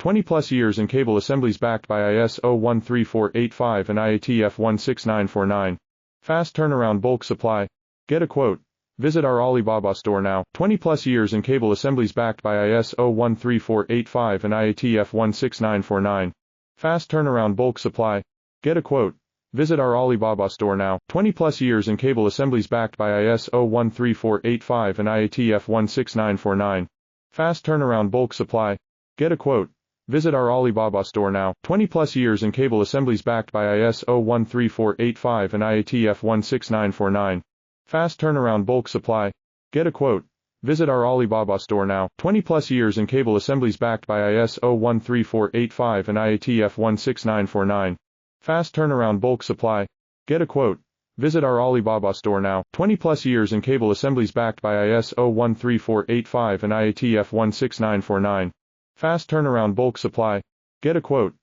20 plus years in cable assemblies backed by ISO 13485 and IATF 16949. Fast turnaround bulk supply. Get a quote. Visit our Alibaba store now. 20 plus years in cable assemblies backed by ISO 13485 and IATF 16949. Fast turnaround bulk supply. Get a quote. Visit our Alibaba store now. 20 plus years in cable assemblies backed by ISO 13485 and IATF 16949. Fast turnaround bulk supply. Get a quote. Visit our Alibaba store now. 20 plus years in cable assemblies backed by ISO 13485 and IATF 16949. Fast turnaround bulk supply. Get a quote. Visit our Alibaba store now. 20 plus years in cable assemblies backed by ISO 13485 and IATF 16949. Fast turnaround bulk supply. Get a quote. Visit our Alibaba store now. 20 plus years in cable assemblies backed by ISO 13485 and IATF 16949. Fast turnaround bulk supply. Get a quote.